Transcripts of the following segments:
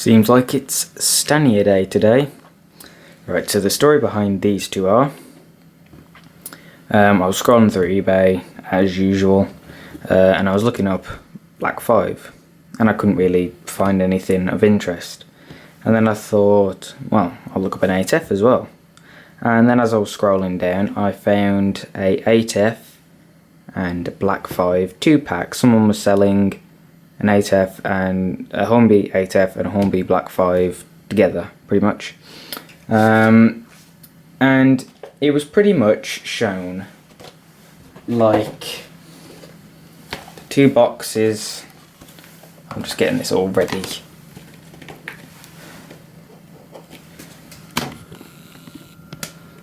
Seems like it's Stania Day today. Right, so the story behind these two are, I was scrolling through eBay as usual, and I was looking up Black 5, and I couldn't really find anything of interest. And then I thought, well, I'll look up an 8F as well. And then as I was scrolling down, I found a 8F and a Black 5 2-pack. Someone was selling an 8F and a Hornby 8F and a Hornby Black 5 together, pretty much. And it was pretty much shown like the two boxes. I'm just getting this all ready.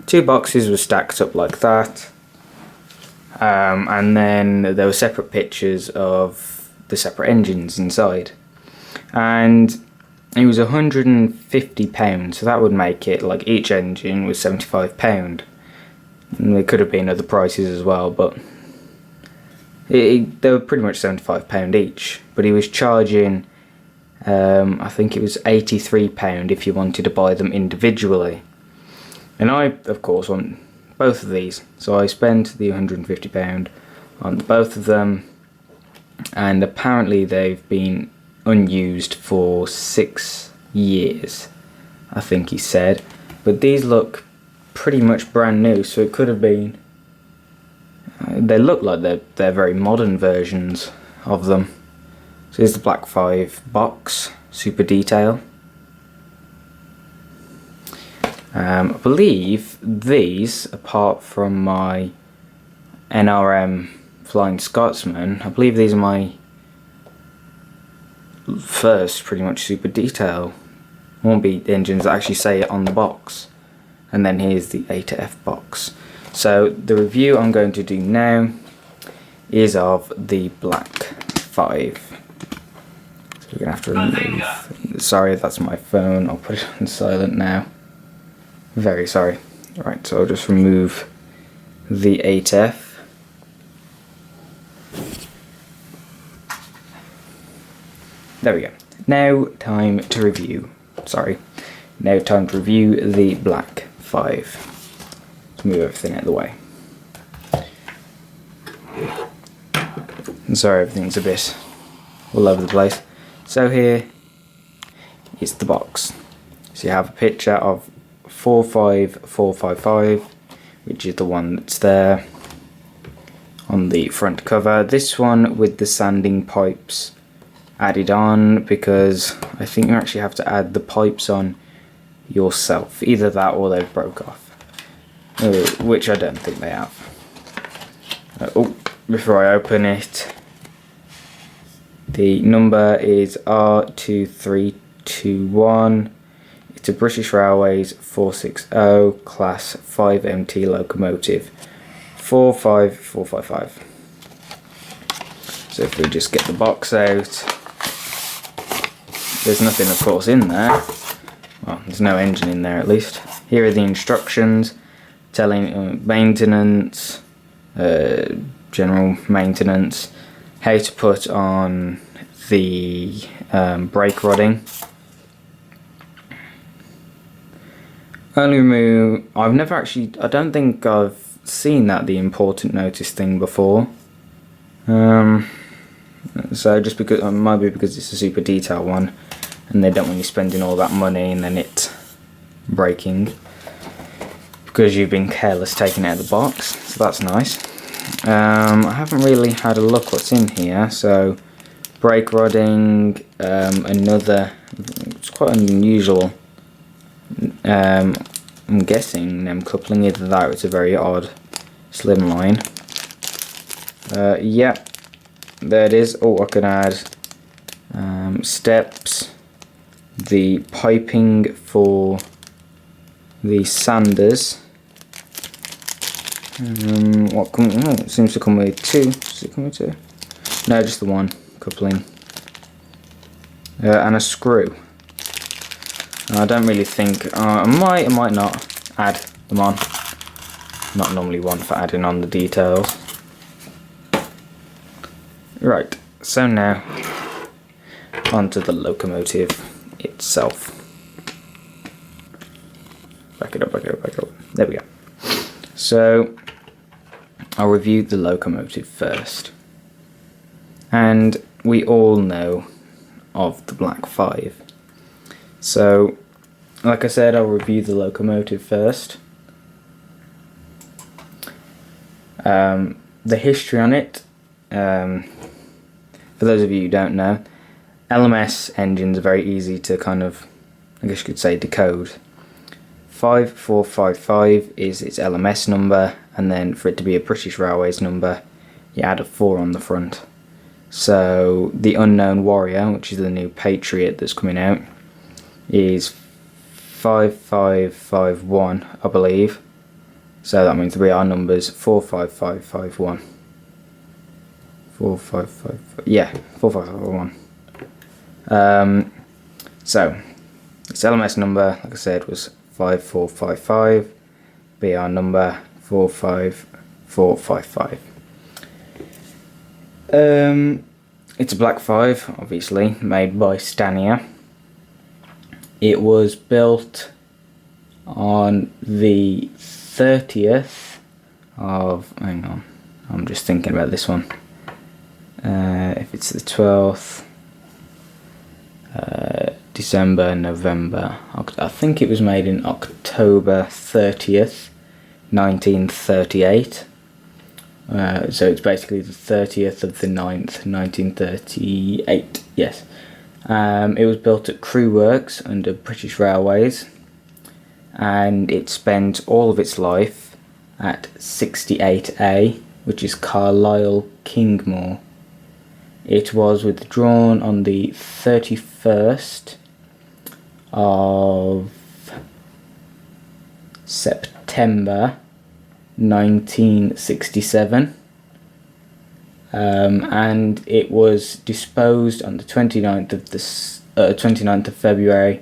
Two boxes were stacked up like that, and then there were separate pictures of the separate engines inside, and it was £150, so that would make it like each engine was £75. And there could have been other prices as well, but they were pretty much £75 each. But he was charging, I think it was £83 if you wanted to buy them individually. And I, of course, want both of these, so I spent the £150 on both of them, and apparently they've been unused for 6 years, I think he said. But these look pretty much brand new, so it could have been, they look like they're very modern versions of them. So here's the Black 5 box, super detail. I believe these, apart from my NRM Flying Scotsman, I believe these are my first pretty much super detail Hornby engines that actually say it on the box. And then here's the 8F box. So the review I'm going to do now is of the Black 5. So we're going to have to remove, sorry, that's my phone, I'll put it on silent now. Very sorry. Right, so I'll just remove the 8F. There we go. Now time to review. Now time to review the Black 5. Let's move everything out of the way. And sorry, everything's a bit all over the place. So here is the box. So you have a picture of 45455, which is the one that's there on the front cover. This one with the sanding pipes added on, because I think you actually have to add the pipes on yourself. Either that or they've broke off, which I don't think they have. Before I open it, the number is R2321. It's a British Railways 460 Class 5MT locomotive, 45455. So if we just get the box out, there's nothing of course in there. Well, there's no engine in there at least. Here are the instructions telling maintenance, general maintenance, how to put on the brake rodding. Only remove, I don't think I've seen the important notice thing before. So just because, it might be because it's a super detailed one and they don't want you spending all that money and then it breaking because you've been careless taking it out of the box, so that's nice. I haven't really had a look what's in here. So brake rodding, it's quite unusual. I'm guessing them coupling, either that or it's a very odd slim line. Yeah, there it is. Oh, I can add steps, the piping for the sanders. It seems to come with two. Does it come with two? No, just the one coupling. And a screw. I don't really think, I might not add them on. Not normally one for adding on the details. Right, so now onto the locomotive itself. Back it up. There we go. So I'll review the locomotive first. And we all know of the Black 5. So, like I said, I'll review the locomotive first. The history on it, for those of you who don't know, LMS engines are very easy to kind of, I guess you could say, decode. 5455 is its LMS number, and then for it to be a British Railways number, you add a 4 on the front. So the Unknown Warrior, which is the new Patriot that's coming out, is 5551, I believe. So that means we are numbers 45551. 4555, yeah, 4551. So its LMS number, like I said, was 5455. BR number 45455. It's a Black 5, obviously, made by Stania. It was built on the 30th of, hang on, I'm just thinking about this one. If it's the 12th, December, November, I think it was made in October 30th, 1938. So it's basically the 30th of the 9th, 1938, yes. It was built at Crew Works under British Railways, and it spent all of its life at 68A, which is Carlisle Kingmore. It was withdrawn on the 31st of September 1967, and it was disposed on the 29th of February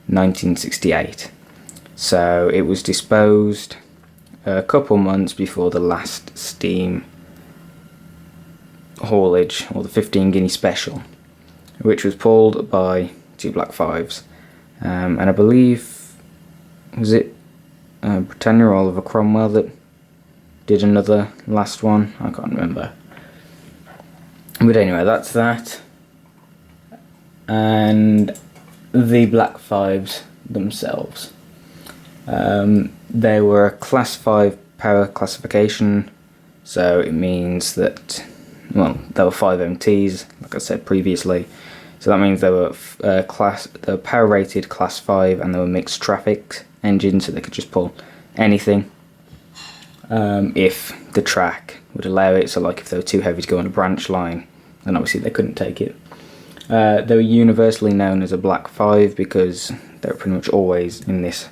1968. So it was disposed a couple months before the last steam haulage, or the 15 guinea special, which was pulled by 2 Black 5s, and I believe, was it Britannia or Oliver Cromwell that did another last one? I can't remember. But anyway, that's that. And the Black 5s themselves. They were a Class 5 power classification, so it means that, well, there were 5 MTs, like I said previously. So that means they were power rated Class 5, and they were mixed traffic engines, so they could just pull anything. If the track would allow it, so like if they were too heavy to go on a branch line, then obviously they couldn't take it. They were universally known as a Black 5 because they were pretty much always in this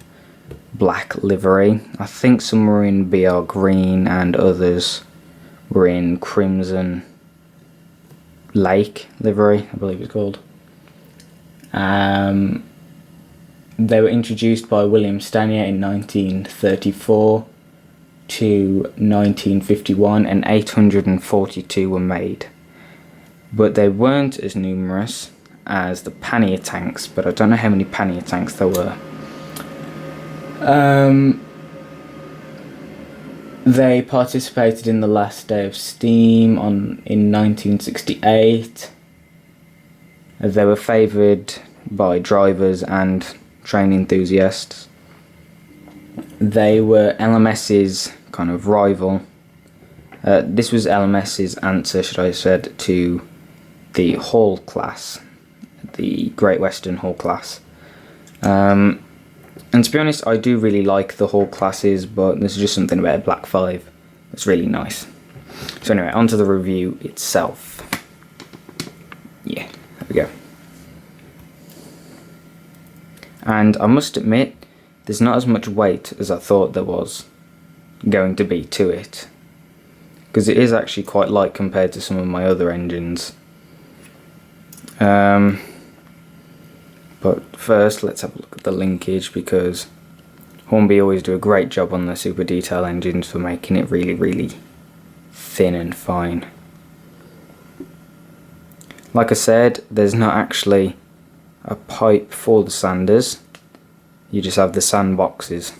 black livery. I think some were in BR green and others were in Crimson Lake livery, I believe it's called. They were introduced by William Stanier in 1934 to 1951, and 842 were made. But they weren't as numerous as the pannier tanks, but I don't know how many pannier tanks there were. They participated in the last day of steam in 1968. They were favoured by drivers and train enthusiasts. They were LMS's kind of rival. This was LMS's answer, should I said, to the Hall class, the Great Western Hall class. And to be honest, I do really like the Hall classes, but there's just something about a Black 5 that's really nice. So anyway, onto the review itself. Yeah, there we go. And I must admit, there's not as much weight as I thought there was going to be to it, because it is actually quite light compared to some of my other engines. But first, let's have a look at the linkage, because Hornby always do a great job on their super detail engines for making it really, really thin and fine. Like I said, there's not actually a pipe for the sanders. You just have the sand boxes.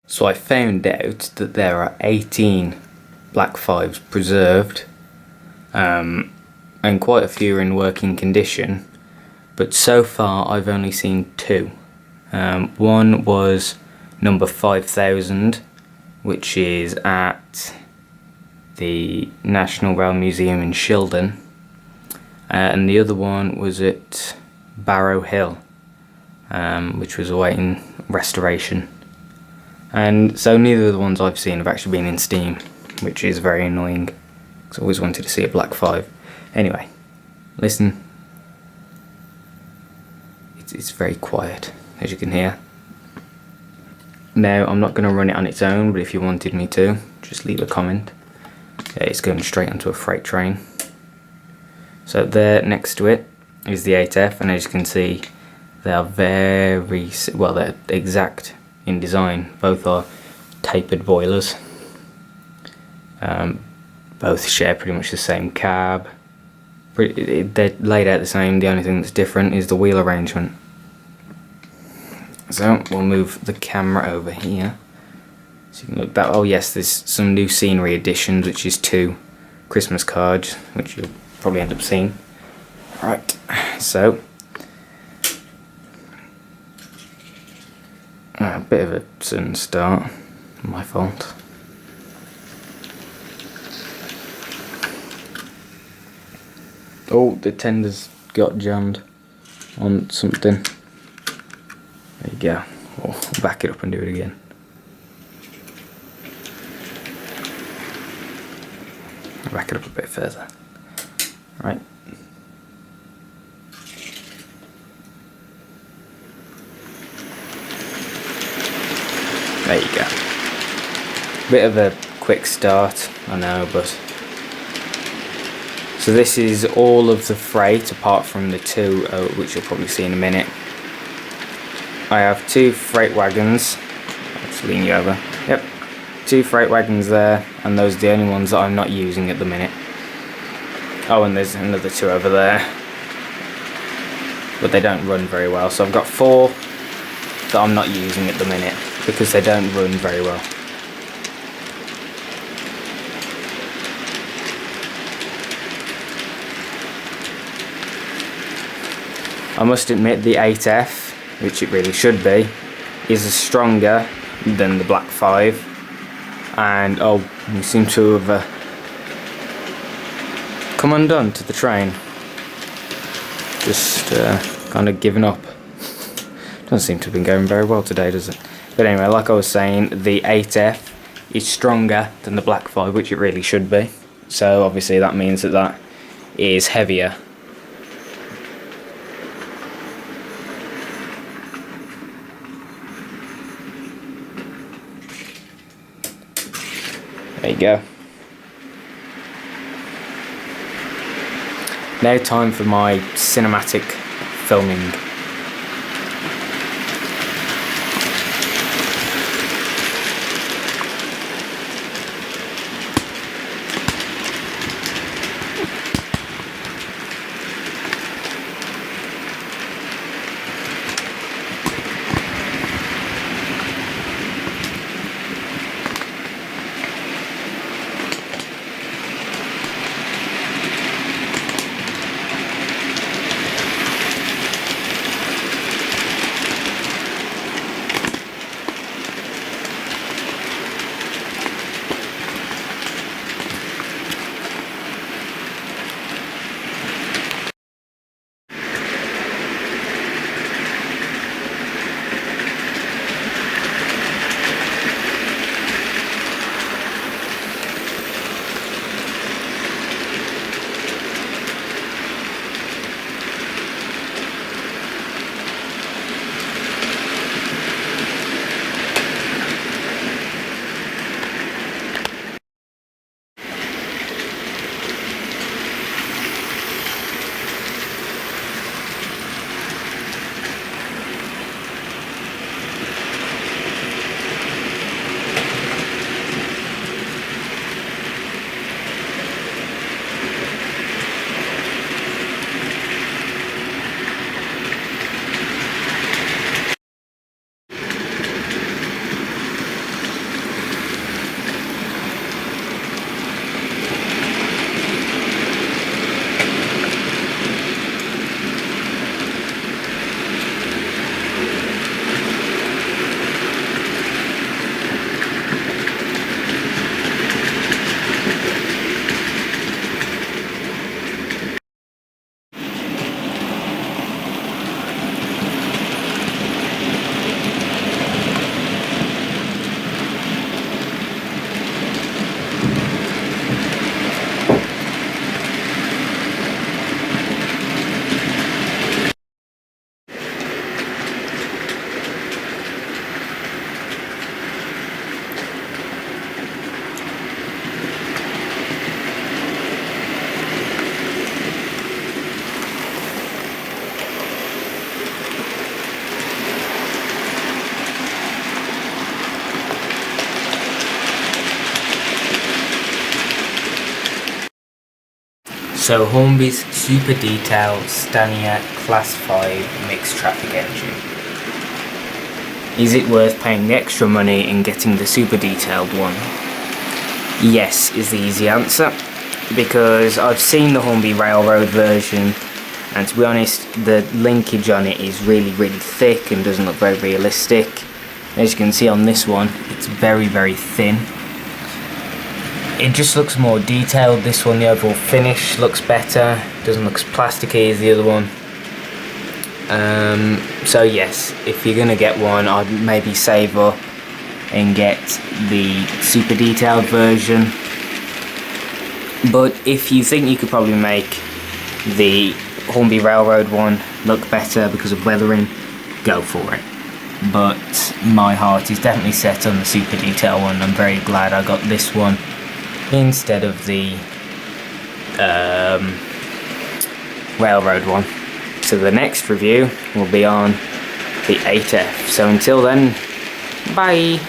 So I found out that there are 18 black fives preserved, and and quite a few are in working condition, but so far I've only seen 2. One was number 5000, which is at the National Rail Museum in Shildon, and the other one was at Barrow Hill, which was awaiting restoration. And so neither of the ones I've seen have actually been in steam, which is very annoying, because I always wanted to see a Black 5. Anyway, listen. It's very quiet, as you can hear. Now, I'm not going to run it on its own, but if you wanted me to, just leave a comment. Yeah, it's going straight onto a freight train. So there, next to it, is the 8F, and as you can see, they are very, well, they're exact in design. Both are tapered boilers. Both share pretty much the same cab. They're laid out the same. The only thing that's different is the wheel arrangement. So we'll move the camera over here so you can look that. Oh yes, there's some new scenery additions, which is 2 Christmas cards, which you'll probably end up seeing. Right, so a bit of a sudden start, my fault. Oh, the tender's got jammed on something. There you go. We'll back it up and do it again. Back it up a bit further. Right. There you go. Bit of a quick start, I know, but... So this is all of the freight, apart from the 2, which you'll probably see in a minute. I have 2 freight wagons. Let's lean you over. Yep. 2 freight wagons there, and those are the only ones that I'm not using at the minute. Oh, and there's another 2 over there. But they don't run very well. So I've got 4 that I'm not using at the minute, because they don't run very well. I must admit the 8F, which it really should be, is stronger than the Black 5, and oh, we seem to have come undone to the train. Just kind of given up. Doesn't seem to have been going very well today, does it? But anyway, like I was saying, the 8F is stronger than the Black 5, which it really should be. So obviously that means that that is heavier. There you go. Now time for my cinematic filming. So Hornby's super detailed Stania Class 5 mixed traffic engine. Is it worth paying the extra money and getting the super detailed one? Yes is the easy answer, because I've seen the Hornby Railroad version, and to be honest the linkage on it is really thick and doesn't look very realistic. As you can see on this one, it's very thin. It just looks more detailed, this one. The overall finish looks better, doesn't look as plasticky as the other one. So yes, if you're gonna get one, I'd maybe save up and get the super detailed version. But if you think you could probably make the Hornby Railroad one look better because of weathering, go for it. But my heart is definitely set on the super detail one. I'm very glad I got this one instead of the Railroad one. So the next review will be on the 8F. So until then, bye!